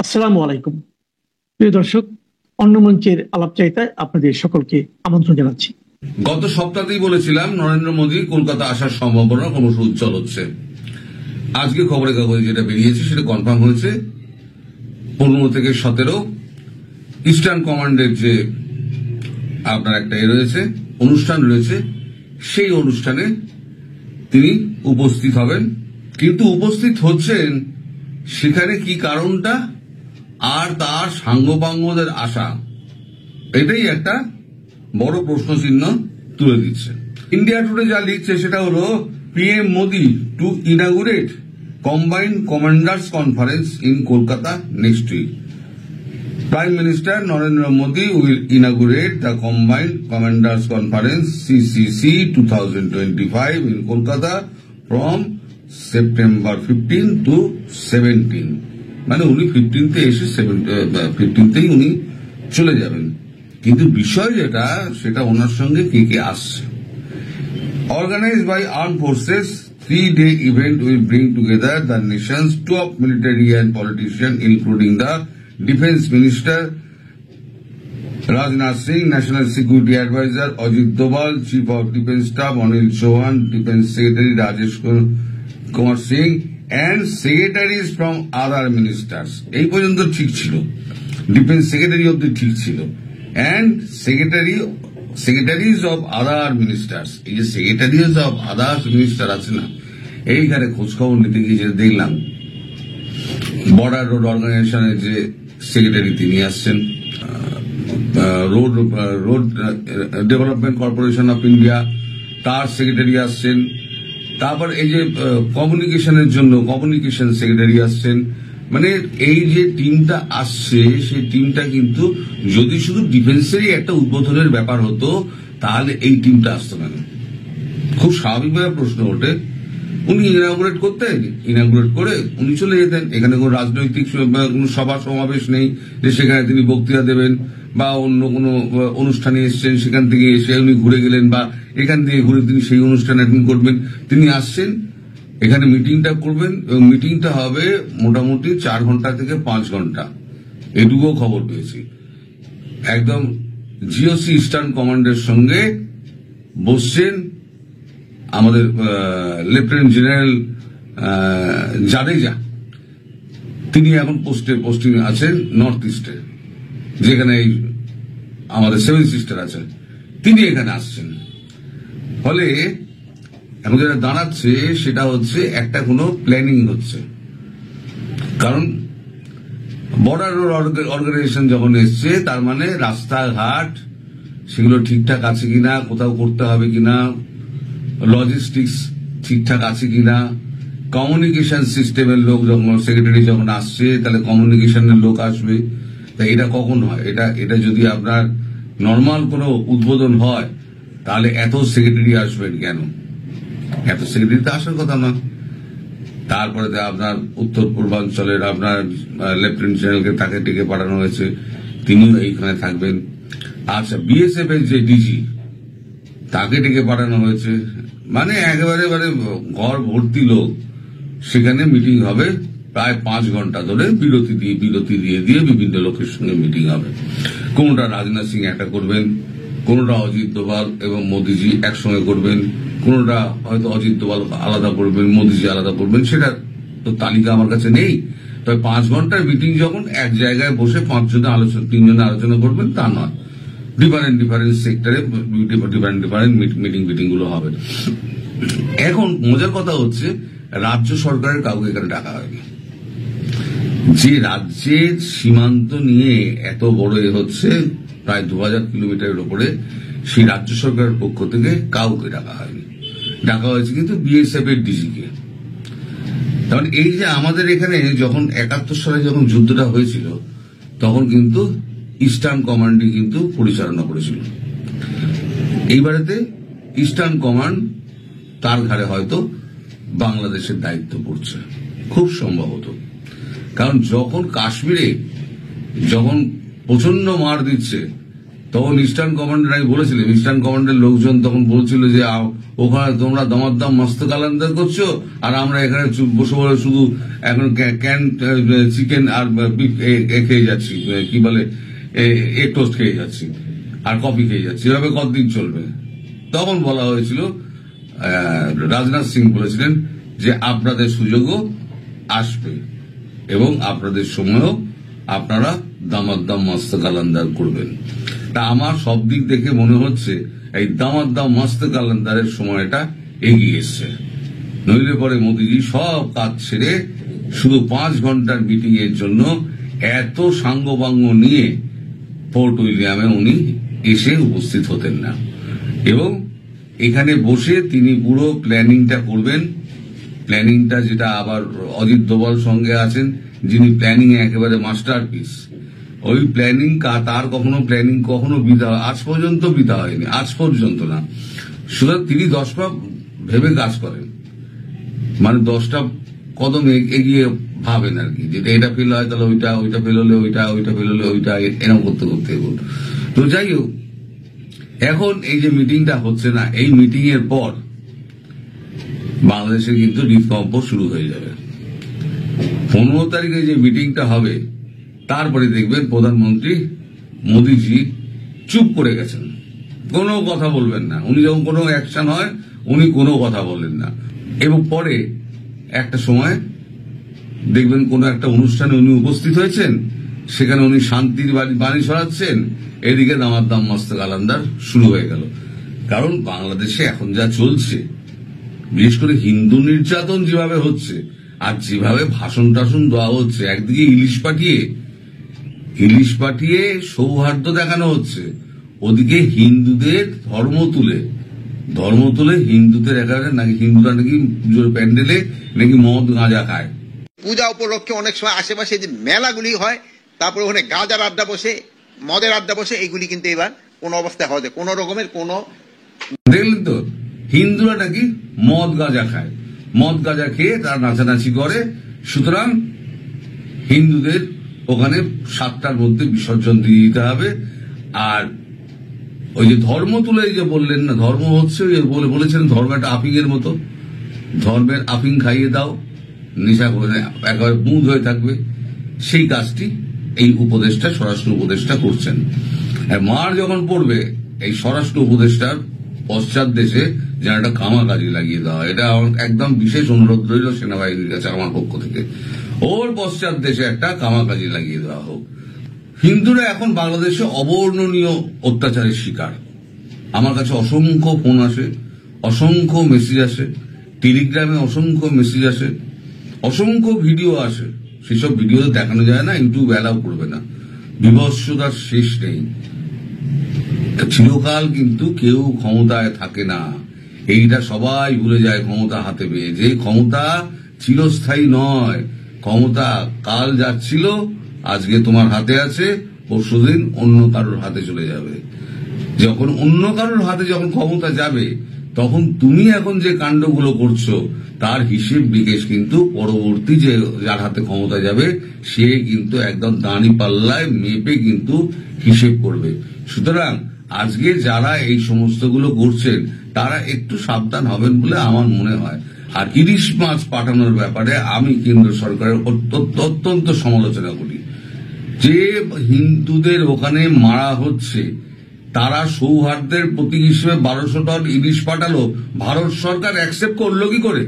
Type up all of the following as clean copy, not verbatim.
আসসালামু আলাইকুম। প্রিয় দর্শক, অন্য মঞ্চের আলাপচারিতায় আপনাদের সকলকে আমন্ত্রণ জানাচ্ছি। গত সপ্তাহেই বলেছিলাম নরেন্দ্র মোদী কলকাতা আসার সম্ভাবনা ক্রমশ উজ্জ্বল হচ্ছে। আজকে খবরের কাগজে যেটা বেরিয়েছে সেটা কনফার্ম হয়েছে। 15 থেকে 17 ইস্টার্ন কমান্ডের যে আপনার একটা রয়েছে, অনুষ্ঠান রয়েছে, সেই অনুষ্ঠানে তিনি উপস্থিত হবেন। কিন্তু উপস্থিত হচ্ছেন সেখানে কি কারণটা আর তার সাঙ্গপাঙ্গদের আশা, এটাই একটা বড় প্রশ্নচিহ্ন তুলে দিচ্ছে। ইন্ডিয়া টুডে যা লিখছে সেটা হলো PM Modi to inaugurate combined commanders conference in Kolkata next week. Prime Minister Narendra Modi will inaugurate the Combined Commanders Conference CCC 2025 in Kolkata from September 15 to 17। মানে উনি 15তে এসে 15তেই উনি চলে যাবেন। কিন্তু বিষয় যেটা সেটা ওনার সঙ্গে কে কে আসছে। Organized by Armed Forces, 3-day event will bring together the nation's top military and politicians, including the Defense Minister Rajnath Singh, National Security Advisor Ajit Doval, Chief of Defense Staff Anil Chauhan, Defense Secretary Rajesh Kumar Singh, and secretaries from other ministers. এই পর্যন্ত ঠিক ছিল, defence secretary অব্দি ঠিক ছিল, and secretaries of other ministers। এই যে secretaries of other minister আছে না, এইখানে খোঁজখবর নিতে গিয়ে যেটা দেখলাম, বর্ডার রোড অর্গানাইজেশনের যে সেক্রেটারি তিনি আসছেন, road development corporation of India তার সেক্রেটারি আসছেন, তারপর এই যে কমিউনিকেশনের জন্য কমিউনিকেশন সেক্রেটারি আসছেন। মানে এই যে টিমটা আসছে সেই টিমটা কিন্তু যদি শুধু ডিফেন্সেরই একটা উদ্বোধনের ব্যাপার হতো তাহলে এই টিমটা আসতো না। খুব স্বাভাবিকভাবে প্রশ্ন ওঠে, উনি ইনাগুরেট করতেন, ইনাগুরেট করে উনি চলে যেতেন। এখানে কোন রাজনৈতিক কোন সভা সমাবেশ নেই যে সেখানে তিনি বক্তৃতা দেবেন, বা অন্য কোন অনুষ্ঠানে এসছেন সেখান থেকে এসে উনি ঘুরে গেলেন, বা এখান থেকে ঘুরে তিনি সেই অনুষ্ঠান অ্যাটেন্ড করবেন। তিনি আসছেন, এখানে মিটিংটা করবেন, এবং মিটিংটা হবে মোটামুটি 4 ঘন্টা থেকে 5 ঘন্টা, এটুকুও খবর পেয়েছি। একদম জিওসি ইস্টার্ন কমান্ডের সঙ্গে বসছেন আমাদের লেফটেন্যান্ট জেনারেল জাদেজা। তিনি এখন পোস্টিং আছেন নর্থ ইস্টে, যেখানে আমাদের 7 সিস্টার আছেন, তিনি এখানে আসছেন। ফলে এখন যেটা দাঁড়াচ্ছে সেটা হচ্ছে একটা কোনো প্ল্যানিং হচ্ছে। কারণ বর্ডার রোড অর্গানাইজেশন যখন এসছে, তার মানে রাস্তাঘাট সেগুলো ঠিকঠাক আছে কিনা, কোথাও করতে হবে কিনা, লজিস্টিক্স ঠিকঠাক আছে কিনা, কমিউনিকেশন সিস্টেমের লোক যখন সেক্রেটারি যখন আসছে তাহলে কমিউনিকেশনের লোক আসবে। তা এটা কখন হয়? এটা যদি আপনার নর্মাল কোনো উদ্বোধন হয় তাহলে এত সেক্রেটারি আসবেন কেন? এত সেক্রেটারি তো আসার কথা না। তারপরে আপনার উত্তর পূর্বাঞ্চলের আপনার লেফটেন্যান্ট জেনারেলকে তাকে ডেকে পাঠানো হয়েছে, তিনিও এইখানে থাকবেন। আচ্ছা, বিএসএফ এর যে ডিজি তাকে ডেকে পাঠানো হয়েছে। মানে একেবারে ঘর ভর্তি লোক, সেখানে মিটিং হবে প্রায় 5 ঘন্টা ধরে, বিরতি দিয়ে বিভিন্ন লোকের সঙ্গে মিটিং হবে। কোনটা রাজনাথ সিং একটা করবেন, কোনটা অজিত দোভাল এবং মোদিজি একসঙ্গে করবেন, কোনটা হয়তো অজিত দোভাল আলাদা করবেন, মোদিজি আলাদা করবেন, সেটা তো তালিকা আমার কাছে নেই। তবে 5 ঘন্টার মিটিং যখন এক জায়গায় বসে 5 জনে 3 জনে আলোচনা করবেন তা নয়, ডিফারেন্ট সেক্টরে ডিফারেন্ট মিটিং গুলো হবে। এখন মজার কথা হচ্ছে, রাজ্য সরকারের কাউকে এখানে ডাকা হয়নি। যে রাজ্যের সীমান্ত নিয়ে এত বড় হচ্ছে, প্রায় 2000 কিলোমিটারের উপরে, সেই রাজ্য সরকারের পক্ষ থেকে কাউকে ডাকা হয়নি। ডাকা হয়েছে কিন্তু বিএসএফ এর ডিজিকে। কারণ এই যে আমাদের এখানে যখন 71 সালে যখন যুদ্ধটা হয়েছিল, তখন কিন্তু ইস্টার্ন কমান্ডই কিন্তু পরিচালনা করেছিল। এইবারেতে ইস্টার্ন কমান্ড তার ঘাড়ে হয়তো বাংলাদেশের দায়িত্ব পড়ছে, খুব সম্ভবত। কারণ যখন কাশ্মীরে যখন প্রচন্ড মার দিচ্ছে, তখন ইস্টার্ন কমান্ডের আমি বলেছিলাম, ইস্টার্ন কমান্ডের লোকজন তখন বলছিল যে ওখানে তোমরা দমাদ্দাম মস্ত কালান্দার করছো, আর আমরা এখানে বসে বসে শুধু এখন ক্যান চিকেন আর বিফ খেয়ে যাচ্ছি, কি বলে এগ টোস্ট খেয়ে যাচ্ছি আর কফি খেয়ে যাচ্ছি, এভাবে কতদিন চলবে। তখন বলা হয়েছিল, রাজনাথ সিং বলেছিলেন যে আপনাদের সুযোগও আসবে এবং আপনাদের সময়ও আপনারা দামাদ্দাম মস্ত কালান্দার করবেন। তা আমার সব দিক দেখে মনে হচ্ছে এই দামাদ্দাম মস্ত কালান্দারের সময়টা এগিয়ে এসছে। নইলে পরে মোদীজি সব কাজ ছেড়ে শুধু 5 ঘন্টার মিটিং এর জন্য এত সাঙ্গবাঙ্গ নিয়ে ফোর্ট উইলিয়ামে উনি এসে উপস্থিত হতেন না, এবং এখানে বসে তিনি পুরো প্ল্যানিংটা করবেন। প্ল্যানিংটা যেটা আবার অজিত দোভাল সঙ্গে আছেন, যিনি প্ল্যানিং একেবারে মাস্টারপিস। ওই প্ল্যানিং তার কখনো বিধা, আজ পর্যন্ত বিধা হয়নি, আজ পর্যন্ত না। সুতরাং তিনি 10 পা ভেবে কাজ করেন, মানে 10টা কদম এগিয়ে ভাবেন আর কি, যেটা এটা ফেল হয় তাহলে ওইটা, ওইটা ফেল হলে ওইটা, ওইটা ফেল হলে ওইটা, এরকম করতে করতে। তো যাই হোক, এখন এই যে মিটিংটা হচ্ছে না, এই মিটিং এর পর বাংলাদেশে কিন্তু হৃদকম্প শুরু হয়ে যাবে। 15 তারিখে যে মিটিংটা হবে, তারপরে দেখবেন প্রধানমন্ত্রী মোদীজি চুপ করে গেছেন, কোনো কথা বলবেন না। উনি যখন কোনো অ্যাকশন হয় উনি কোনো কথা বলেন না, এবং পরে একটা সময় দেখবেন কোনো একটা অনুষ্ঠানে উনি উপস্থিত হয়েছেন, সেখানে উনি শান্তির বাণী ছড়াচ্ছেন, এদিকে দামাদ্দাম মস্ত কালান্দার শুরু হয়ে গেল। কারণ বাংলাদেশে এখন যা চলছে, বিশেষ করে হিন্দু নির্যাতন যেভাবে হচ্ছে আর যেভাবে ভাষণ টাষণ দেওয়া হচ্ছে, একদিকে ইলিশ পাঠিয়ে সৌহার্দ্য দেখানো হচ্ছে, ওদিকে হিন্দুদের ধর্ম তুলে হিন্দুদের একেবারে নাকি হিন্দুরা নাকি প্যান্ডেলে নাকি মদ গাঁজা খায়। পূজা উপলক্ষে অনেক সময় আশেপাশে যে মেলাগুলি হয়, তারপরে ওখানে গাঁজার আড্ডা বসে, মদের আড্ডা বসে, এইগুলি কিন্তু এবার কোন অবস্থায় হয় কোন রকমের কোন, দেখলেন তো, হিন্দুরা নাকি মদ গাঁজা খায়, মদ গাঁজা খেয়ে তারা নাচানাচি করে। সুতরাং হিন্দুদের ওখানে 7টার মধ্যে বিসর্জন দিয়ে দিতে হবে। আর ওই যে ধর্ম তুলে যে বললেন না, ধর্ম হচ্ছে বলেছেন ধর্ম একটা আফিং এর মতো, ধর্মের আফিং খাইয়ে দাও, নেশা করে একেবারে বুঁদ হয়ে থাকবে, সেই কাজটি এই উপদেষ্টা, স্বরাষ্ট্র উপদেষ্টা করছেন। মার যখন পড়বে এই স্বরাষ্ট্র উপদেষ্টার পশ্চাৎ দেশে যেন একটা কামাকাজি লাগিয়ে দেওয়া, এটা একদম বিশেষ অনুরোধ রইল সেনাবাহিনীর কাছে আমার পক্ষ থেকে, ওর পশ্চাৎ দেশে একটা কামাকাজি লাগিয়ে দেওয়া হোক। হিন্দুরা এখন বাংলাদেশে অবর্ণনীয় অত্যাচারের শিকার। আমার কাছে অসংখ্য ফোন আসে, অসংখ্য মেসেজ আসে, টেলিগ্রামে অসংখ্য মেসেজ আসে, অসংখ্য ভিডিও আসে। সেসব ভিডিও দেখানো যায় না, ইউটিউব অ্যালাউ করবে না। বিভৎসতার শেষ নেই। চিরকাল কিন্তু কেউ ক্ষমতায় থাকে না, এইটা সবাই ভুলে যায়। ক্ষমতা হাতে পেয়ে, যে ক্ষমতা চিরস্থায়ী নয়, ক্ষমতা কাল যাচ্ছিল, আজকে তোমার হাতে আছে, পরশুদিন অন্য কারোর হাতে চলে যাবে। যখন অন্য কারোর হাতে যখন ক্ষমতা যাবে, তখন তুমি এখন যে কাণ্ডগুলো করছো তার হিসেব বিকেশ কিন্তু পরবর্তী যে যার হাতে ক্ষমতা যাবে সে কিন্তু একদম দাঁড়ি পাল্লায় মেপে কিন্তু হিসেব করবে। সুতরাং আজকে যারা এই সমস্তগুলো করছেন তারা একটু সাবধান হবেন বলে আমার মনে হয়। আর ইলিশ মাছ পাঠানোর ব্যাপারে আমি কেন্দ্র সরকারের অত্যন্ত সমালোচনা করি। যে হিন্দুদের ওখানে মারা হচ্ছে, তারা সৌহার্দ্যের প্রতীক হিসেবে 1200 টন ইলিশ পাঠালো, ভারত সরকার অ্যাকসেপ্ট করলো কি করে?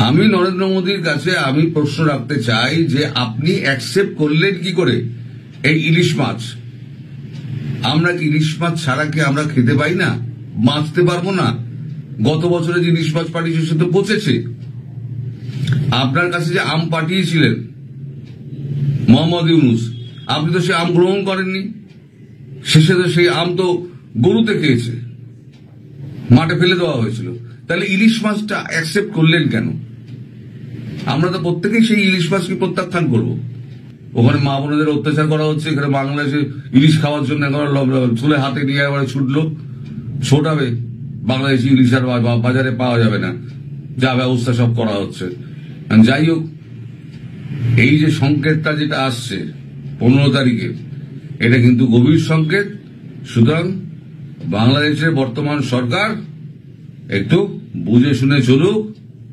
আমি নরেন্দ্র মোদীর কাছে আমি প্রশ্ন রাখতে চাই যে আপনি অ্যাকসেপ্ট করলেন কি করে এই ইলিশ মাছ? আমরা কি ইলিশ মাছ ছাড়া কি আমরা খেতে পাই না, বাঁচতে পারবো না? গত বছরে যে ইলিশ মাছ পাঠিয়েছে সে তো পচেছে। আপনার কাছে যে আম পাঠিয়েছিলেন মোহাম্মদ ইউনুস, আপনি তো সে আম গ্রহণ করেননি। শেষে তো সেই আম তো গরুতে খেয়েছে, মাঠে ফেলে দেওয়া হয়েছিল। তাহলে ইলিশ মাছটা অ্যাকসেপ্ট করলেন কেন? আমরা তো প্রত্যেকেই সেই ইলিশ মাছকে প্রত্যাখ্যান করব। ওখানে মা বোনদের অত্যাচার করা হচ্ছে, এখানে বাংলাদেশে ইলিশ খাওয়ার জন্য চুলে হাতে নিয়ে একবারে ছুটলো, ছোটাবে। বাংলাদেশি ইলিশ আর বাজারে পাওয়া যাবে না, যা ব্যবস্থা সব করা হচ্ছে। যাই হোক, এই যে সংকেতটা যেটা আসছে 15 তারিখে, এটা কিন্তু গভীর সংকেত। সুতরাং বাংলাদেশের বর্তমান সরকার একটু বুঝে শুনে চলুক,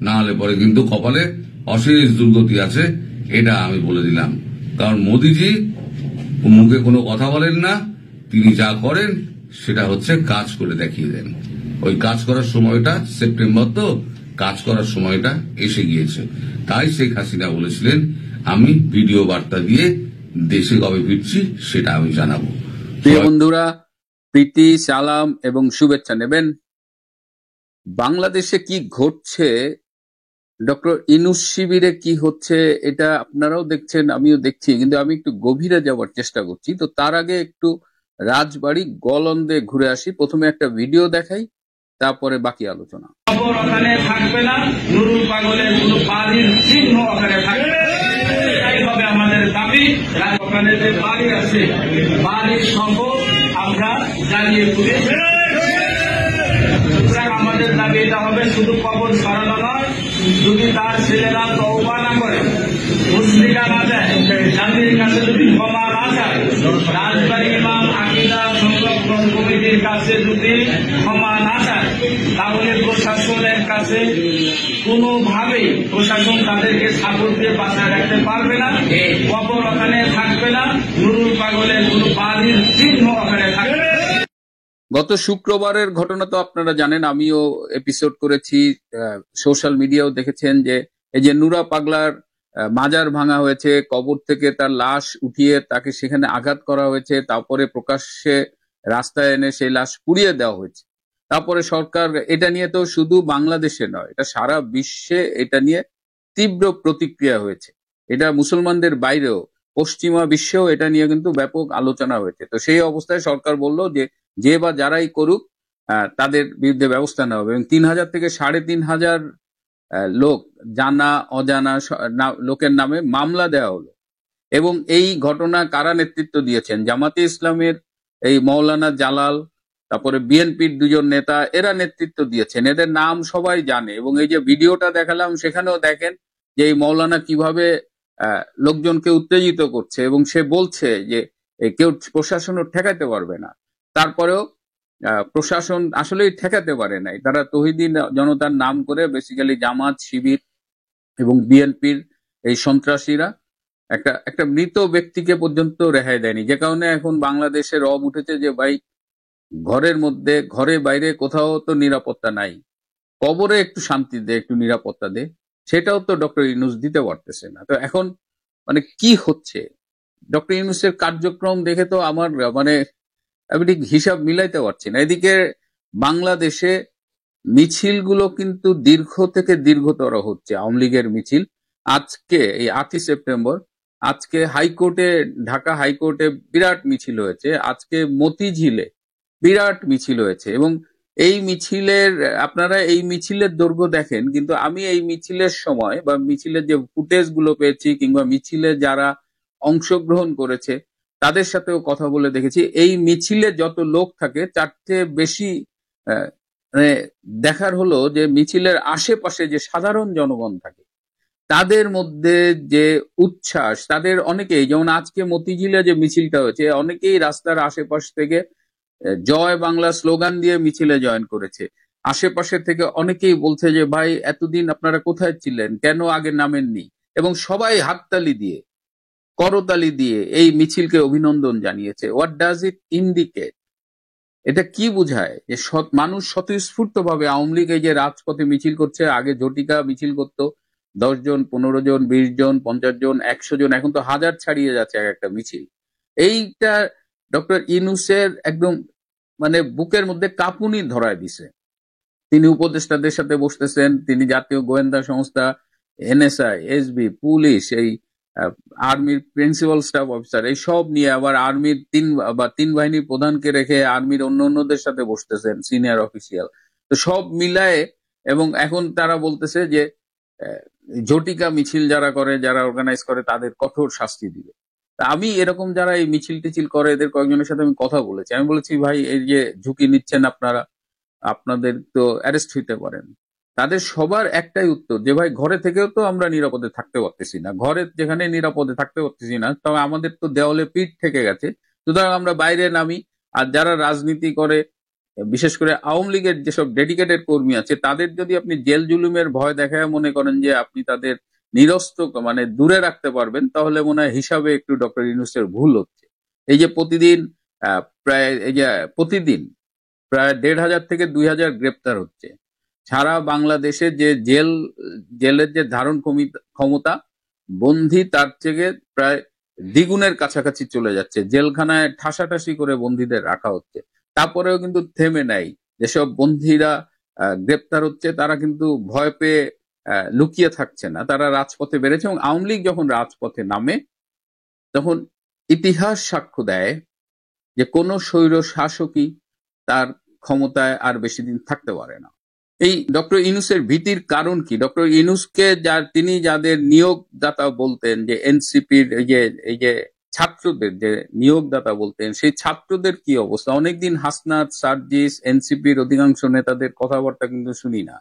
না হলে পরে কিন্তু কপালে অশেষ দুর্গতি আছে, এটা আমি বলে দিলাম। কারণ মোদিজি মুখে কোনো কথা বলেন না, তিনি যা করেন সেটা হচ্ছে কাজ করে দেখিয়ে দেন। ওই কাজ করার সময়টা সেপ্টেম্বর, তো কাজ করার সময়টা এসে গিয়েছে। তাই শেখ হাসিনা বলেছিলেন, আমি ভিডিও বার্তা দিয়ে দেশে কবে ফিরছি সেটা আমি জানাবো। প্রিয় বন্ধুরা, প্রীতি, সালাম এবং শুভেচ্ছা নেবেন। বাংলাদেশে কি ঘটছে, ডক্টর ইউনূস শিবিরে কি হচ্ছে, এটা আপনারাও দেখছেন, আমিও দেখছি, কিন্তু আমি একটু গভীরে যাওয়ার চেষ্টা করছি। তো তার আগে একটু রাজবাড়ী গলন্দে ঘুরে আসি। প্রথমে একটা ভিডিও দেখাই, তারপরে বাকি আলোচনা। খবর ওখানে থাকবে না, নুরুল পাগলের কোনো বাড়ির চিহ্ন ওখানে থাকবে না। এটাই হবে আমাদের দাবি। ওখানে যে বাড়ি আছে, বাড়ির শপথ আমরা জ্বালিয়ে তুলি। সুতরাং আমাদের দাবি এটা হবে, শুধু কবর সরানো নয়, যদি তার ছেলেরা তওবা না করে, মুসলিকা না দেয়, জাতির কাছে যদি ক্ষমা না চায়, রাজবাড়ী ইমাম আকিদা সংরক্ষণ কমিটির কাছে যদি ক্ষমা না চায়, তাহলে প্রশাসনের কাছে কোনোভাবেই প্রশাসন তাদেরকে সাপোর্ট দিয়ে বাঁচায় রাখতে পারবে না। কবর ওখানে থাকবে না, নুরুল পাগলের কোনো বাড়ির চিহ্ন ওখানে থাকবে না। গত শুক্রবারের ঘটনা তো আপনারা জানেন, আমিও এপিসোড করেছি, সোশ্যাল মিডিয়াও দেখেছেন যে এই যে নুরা পাগলার মাজার ভাঙা হয়েছে, কবর থেকে তার লাশ উঠিয়ে তাকে সেখানে আঘাত করা হয়েছে, তারপরে প্রকাশ্যে রাস্তায় এনে সেই লাশ পুড়িয়ে দেওয়া হয়েছে। তারপরে সরকার, এটা নিয়ে তো শুধু বাংলাদেশে নয়, এটা সারা বিশ্বে এটা নিয়ে তীব্র প্রতিক্রিয়া হয়েছে। এটা মুসলমানদের বাইরেও, পশ্চিমা বিশ্বেও এটা নিয়ে কিন্তু ব্যাপক আলোচনা হয়েছে। তো সেই অবস্থায় সরকার বলল যে বা যারাই করুক তাদের বিরুদ্ধে ব্যবস্থা নেওয়া হবে, এবং 3,000 থেকে 3,500 লোক, জানা অজানা লোকের নামে মামলা দেওয়া হলো। এবং এই ঘটনা কারা নেতৃত্ব দিয়েছেন? জামাতে ইসলামের এই মৌলানা জালাল, তারপরে বিএনপির 2জন নেতা, এরা নেতৃত্ব দিয়েছেন। এদের নাম সবাই জানে। এবং এই যে ভিডিওটা দেখালাম, সেখানেও দেখেন যে এই মৌলানা কিভাবে লোকজনকে উত্তেজিত করছে, এবং সে বলছে যে কেউ প্রশাসনও ঠেকাতে পারবে না। তারপরেও প্রশাসন আসলেই ঠেকাতে পারে নাই। তারা তৌহিদি জনতার নাম করে বেসিক্যালি জামাত, শিবির এবং বিএনপির এই সন্ত্রাসীরা একটা মৃত ব্যক্তিকে পর্যন্ত রেহাই দেয়নি। যে কারণে এখন বাংলাদেশে রব উঠেছে যে ভাই, ঘরের মধ্যে, ঘরে বাইরে কোথাও তো নিরাপত্তা নাই, কবরে একটু শান্তি দে, একটু নিরাপত্তা দে, সেটাও তো ডক্টর ইউনূস দিতে পারতেছে না। তো এখন মানে কি হচ্ছে, ডক্টর ইউনূসের কার্যক্রম দেখে তো আমার আমি ঠিক হিসাব মিলাইতে পারছি না। এদিকে বাংলাদেশে মিছিলগুলো কিন্তু দীর্ঘ থেকে দীর্ঘতর হচ্ছে। আওয়ামী লীগের মিছিল আজকে, এই 8ই সেপ্টেম্বর, আজকে হাইকোর্টে, ঢাকা হাইকোর্টে বিরাট মিছিল হয়েছে। আজকে মতিঝিলে বিরাট মিছিল হয়েছে। এবং এই মিছিলের, আপনারা এই মিছিলের দৈর্ঘ্য দেখেন, কিন্তু আমি এই মিছিলের সময় বা মিছিলের যে ফুটেজ গুলো পেয়েছি, কিংবা মিছিলে যারা অংশগ্রহণ করেছে তাদের সাথেও কথা বলে দেখেছি, এই মিছিলে যত লোক থাকে তার চেয়ে বেশি মানে দেখার হলো যে মিছিলের আশেপাশে যে সাধারণ জনগণ থাকে তাদের মধ্যে যে উচ্ছ্বাস, তাদের অনেকেই, যেমন আজকে মতিঝিলে যে মিছিলটা হয়েছে, অনেকেই রাস্তার আশেপাশ থেকে জয় বাংলা স্লোগান দিয়ে মিছিলে জয়েন করেছে। আশেপাশে থেকে অনেকেই বলছে যে ভাই, এতদিন আপনারা কোথায় ছিলেন, কেন আগে নামেননি? এবং সবাই হাততালি দিয়ে, করতালি দিয়ে এই মিছিলকে অভিনন্দন জানিয়েছে। What does it indicate? এটা কি বোঝায়? যে মানুষ স্বতঃস্ফূর্ত ভাবে, আওয়ামী লীগ এই যে রাজপথে মিছিল করছে, আগে ঝটিকা মিছিল করতো 10 জন, 15 জন, 20 জন, 50 জন, 100 জন, এখন তো 1000 ছাড়িয়ে যাচ্ছে এক একটা মিছিল। এইটা ডক্টর ইউনূসের একদম মানে বুকের মধ্যে কাঁপুনি ধরায় দিছে। তিনি উপদেষ্টাদের সাথে বসতেছেন, তিনি জাতীয় গোয়েন্দা সংস্থা, এনএসআই, এসবি, পুলিশ, এই আর্মির প্রিন্সিপাল স্টাফ অফিসার, এই সব নিয়ে, আবার আর্মির 3 বাহিনীর প্রধানকে রেখে আর্মির অন্যদের সাথে বসতেছেন, সিনিয়র অফিসিয়াল। তো সব মিলায়ে, এবং এখন তারা বলতেছে যে ঝটিকা মিছিল যারা করে, যারা অর্গানাইজ করে, তাদের কঠোর শাস্তি দিবে। আমি এরকম যারা এই মিছিল টিছিল করে, এদের কয়েকজনের সাথে আমি কথা বলেছি। আমি বলেছি, ভাই, এই যে ঝুঁকি নিচ্ছেন আপনারা, আপনাদের তো অ্যারেস্ট হইতে পারেন। তাদের সবার একটাই উত্তর যে ভাই, ঘরে থেকেও তো আমরা নিরাপদে থাকতে পারতেছি না, ঘরে যেখানে নিরাপদে থাকতে পারতেছি না, তবে আমাদের তো দেওয়ালে পিঠ থেকে গেছে, তো সুতরাং আমরা বাইরে নামি। আর যারা রাজনীতি করে, বিশেষ করে আওয়ামী লীগের যেসব ডেডিকেটেড কর্মী আছে, তাদের যদি আপনি জেল জুলুমের ভয় দেখায় মনে করেন যে আপনি তাদের নিরস্ত মানে দূরে রাখতে পারবেন, তাহলে মনে হয় হিসাবে একটু ডক্টর ইউনূসের ভুল হচ্ছে। এই যে প্রতিদিন প্রতিদিন প্রায় ১,৫০০ থেকে ২,০০০ গ্রেপ্তার হচ্ছে। সারা বাংলাদেশে যে জেলের যে ধারণ ক্ষমতা বন্দী তার থেকে প্রায় দ্বিগুণের কাছাকাছি চলে যাচ্ছে। জেলখানায় ঠাসাঠাসি করে বন্দীদের রাখা হচ্ছে, তারপরেও কিন্তু থেমে নাই। যেসব বন্দীরা গ্রেপ্তার হচ্ছে তারা কিন্তু ভয় পেয়ে লুকিয়ে থাকছে না, তারা রাজপথে বেড়েছে। এবং আওয়ামী লীগ যখন রাজপথে নামে তখন ইতিহাস সাক্ষ্য দেয় যে কোনো স্বৈর শাসকই তার ক্ষমতায় আর বেশি দিন থাকতে পারে না। এই ডক্টর ইউনূসের ভীতির কারণ কি? ডক্টর ইউনূসকে তিনি যাদের নিয়োগদাতা বলতেন, যে এনসিপির এই যে ছাত্রদের যে নিয়োগদাতা বলতেন, সেই ছাত্রদের কি অবস্থা? অনেকদিন হাসনাত, সার্জিস, এনসিপির অধিকাংশ নেতাদের কথাবার্তা কিন্তু শুনি না।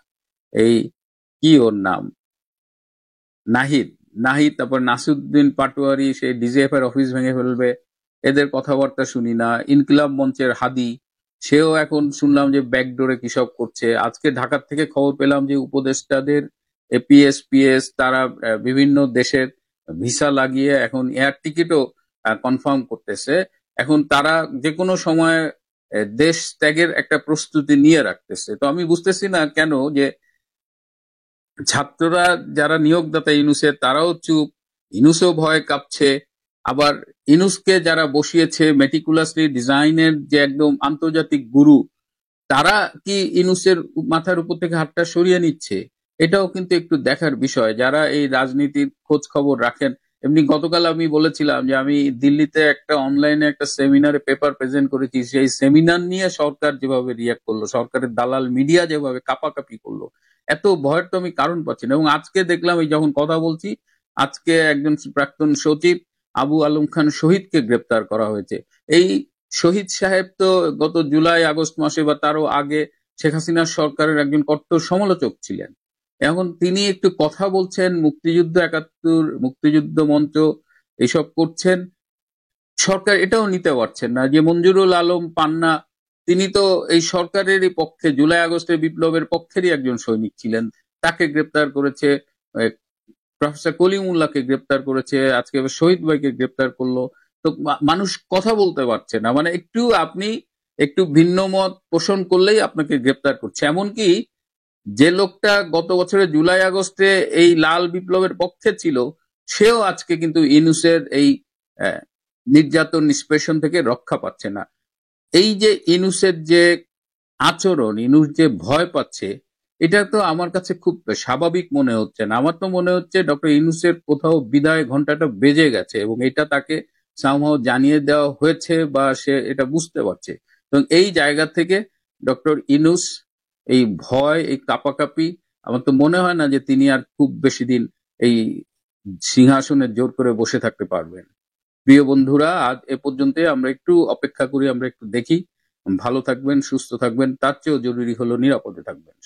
এই কি ওর নাম, নাহিদ, তারপর নাসিরউদ্দিন পাটোয়ারি, সে ডিজিএফ এর অফিস ভেঙে ফেলবে, এদের কথাবার্তা শুনি না। ইনকিলাব মঞ্চের হাদি, সেও এখন শুনলাম যে ব্যাকডোরে কি সব করছে। আজকে ঢাকার থেকে খবর পেলাম যে উপদেষ্টাদের এপিএস তারা বিভিন্ন দেশের ভিসা লাগিয়ে এখন এয়ার টিকিটও কনফার্ম করতেছে। এখন তারা যে কোনো সময় দেশ ত্যাগের একটা প্রস্তুতি নিয়ে রাখতেছে। তো আমি বুঝতেছি না কেন যে ছাত্ররা যারা নিয়োগদাতা ইউনূসের তারাও চুপ, ইউনূসও ভয় কাঁপছে। আবার ইউনূসকে যারা বসিয়েছে মেটিকুলাসলি ডিজাইনের যে একদম আন্তর্জাতিক গুরু, তারা কি ইউনূসের মাথার উপর থেকে হাতটা সরিয়ে নিচ্ছে? এটাও কিন্তু একটু দেখার বিষয়। যারা এই রাজনীতির খোঁজ খবর রাখেন, এমনি গতকাল আমি বলেছিলাম যে আমি দিল্লিতে একটা অনলাইনে একটা সেমিনারে পেপার প্রেজেন্ট করেছি। সেই সেমিনার নিয়ে সরকার যেভাবে রিয়াক্ট করলো, সরকারের দালাল মিডিয়া যেভাবে কাপাকাপি করলো, এত ভয়ের তো আমি কারণ পাচ্ছি না। এবং আজকে দেখলাম, এই যখন কথা বলছি, আজকে একজন প্রাক্তন সচিব আবু আলম খান শহীদকে গ্রেপ্তার করা হয়েছে। এই শহীদ সাহেব তো গত জুলাই আগস্ট মাসে বা তারও আগে শেখ হাসিনার সরকারের একজন কট্টর সমালোচক ছিলেন। এখন তিনি একটু কথা বলছেন, মুক্তিযুদ্ধ ৭১, মুক্তিযুদ্ধ মঞ্চ এইসব করছেন, সরকার এটাও নিতে পারছেন না। যে মঞ্জুরুল আলম পান্না, তিনি তো এই সরকারেরই পক্ষে, জুলাই আগস্টের বিপ্লবের পক্ষেরই একজন সৈনিক ছিলেন, তাকে গ্রেপ্তার করেছে। প্রফেসর কলিমুল্লাহকে গ্রেপ্তার করেছে, আজকে শহীদ ভাইকে গ্রেপ্তার করলো। তো মানুষ কথা বলতে পারছে না, মানে আপনি একটু ভিন্ন মত পোষণ করলেই আপনাকে গ্রেপ্তার করছে। এমনকি যে লোকটা গত বছরের জুলাই আগস্টে এই লাল বিপ্লবের পক্ষে ছিল, সেও আজকে কিন্তু ইউনূসের এই নির্যাতন নিষ্পেষণ থেকে রক্ষা পাচ্ছে না। এই যে ইউনূসের যে আচরণ, ইউনূস যে ভয় পাচ্ছে, এটা তো আমার কাছে খুব স্বাভাবিক মনে হচ্ছে না। আমার তো মনে হচ্ছে ডক্টর ইউনূসের কোথাও বিদায় ঘন্টাটা বেজে গেছে এবং এটা তাকে সামহাও জানিয়ে দেওয়া হয়েছে বা সে এটা বুঝতে পারছে। এবং এই জায়গা থেকে ডক্টর ইউনূস এই ভয়, এই কাপাকাপি, আমার তো মনে হয় না যে তিনি আর খুব বেশি দিন এই সিংহাসনে জোর করে বসে থাকতে পারবেন। প্রিয় বন্ধুরা, আজ এ পর্যন্তই। আমরা একটু অপেক্ষা করি, আমরা একটু দেখি। ভালো থাকবেন, সুস্থ থাকবেন, তার চেয়েও জরুরি হলো নিরাপদে থাকবেন।